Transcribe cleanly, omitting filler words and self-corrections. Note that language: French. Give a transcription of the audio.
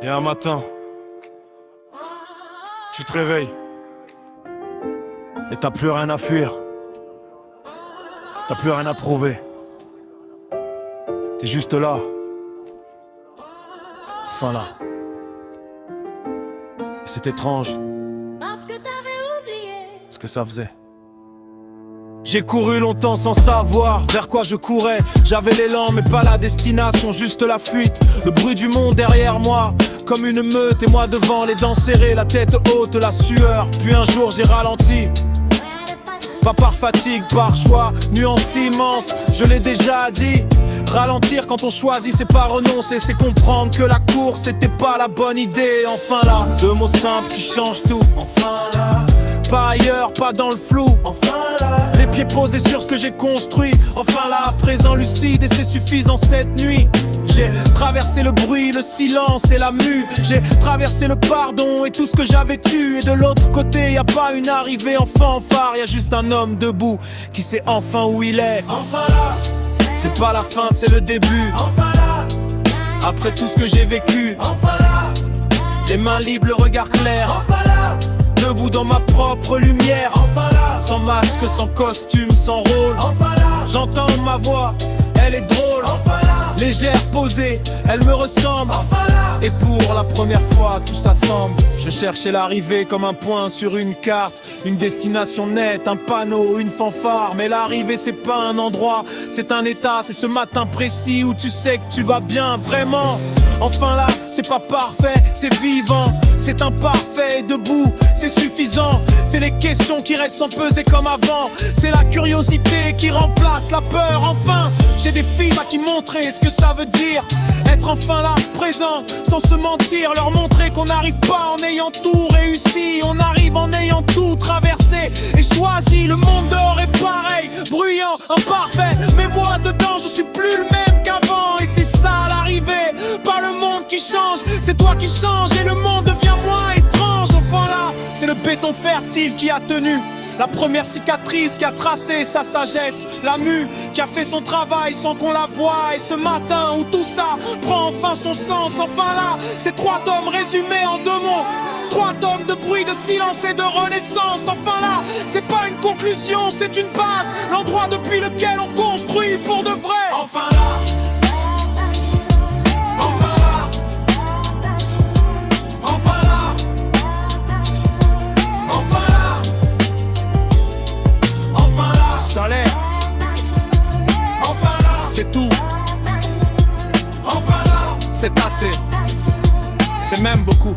Et un matin, tu te réveilles et t'as plus rien à fuir, t'as plus rien à prouver. T'es juste là, enfin là. Et c'est étrange Parce que t'avais oublié. ce que ça faisait. J'ai couru longtemps sans savoir vers quoi je courais. J'avais l'élan mais pas la destination, juste la fuite. Le bruit du monde derrière moi, comme une meute, et moi devant, les dents serrées, la tête haute, la sueur. Puis un jour j'ai ralenti, pas par fatigue, par choix, nuance immense, je l'ai déjà dit. Ralentir quand on choisit, c'est pas renoncer, c'est comprendre que la course c'était pas la bonne idée. Enfin là, deux mots simples qui changent tout. Enfin là, pas ailleurs, pas dans le flou. Enfin là, les pieds posés sur ce que j'ai construit. Enfin là, présent lucide, et c'est suffisant cette nuit. J'ai traversé le bruit, le silence et la mue. J'ai traversé le pardon et tout ce que j'avais tué. Et de l'autre côté, y a pas une arrivée en fanfare, y a juste un homme debout qui sait enfin où il est. Enfin là, c'est pas la fin, c'est le début. Enfin là, après tout ce que j'ai vécu. Enfin là, les mains libres, le regard clair. Enfin là, debout dans ma propre lumière. Enfin là, sans masque, sans costume, sans rôle. Enfin là, j'entends ma voix, elle est drôle. Enfin là, légère, posée, elle me ressemble. Enfin là, et pour la première fois, tout s'assemble. Je cherchais l'arrivée comme un point sur une carte, une destination nette, un panneau, une fanfare. Mais l'arrivée c'est pas un endroit, c'est un état, c'est ce matin précis où tu sais que tu vas bien, vraiment. Enfin là, c'est pas parfait, c'est vivant, c'est imparfait et debout, c'est suffisant. C'est les questions qui restent en pesées comme avant, c'est la curiosité qui remplace la peur. Enfin, j'ai des filles à qui montrer ce que ça veut dire être enfin là, présent, sans se mentir, leur montrer qu'on n'arrive pas en ayant tout réussi, on arrive en ayant tout traversé et choisi. Le monde dehors est pareil, bruyant, imparfait, mais moi dedans je suis plus le même qu'avant. Et c'est ça l'arrivée, pas le monde qui change, c'est toi qui changes et le monde devient moins étrange. Enfin là, c'est le béton fertile qui a tenu, la première cicatrice qui a tracé sa sagesse, la mue qui a fait son travail sans qu'on la voie. Et ce matin où tout ça prend enfin son sens, enfin là, c'est trois tomes résumés en deux mots. Trois tomes de bruit, de silence et de renaissance. Enfin là, c'est pas une conclusion, c'est une base, l'endroit depuis lequel on construit pour de vrai. Enfin là, salaire. Enfin là, c'est tout. Enfin là, c'est assez. C'est même beaucoup.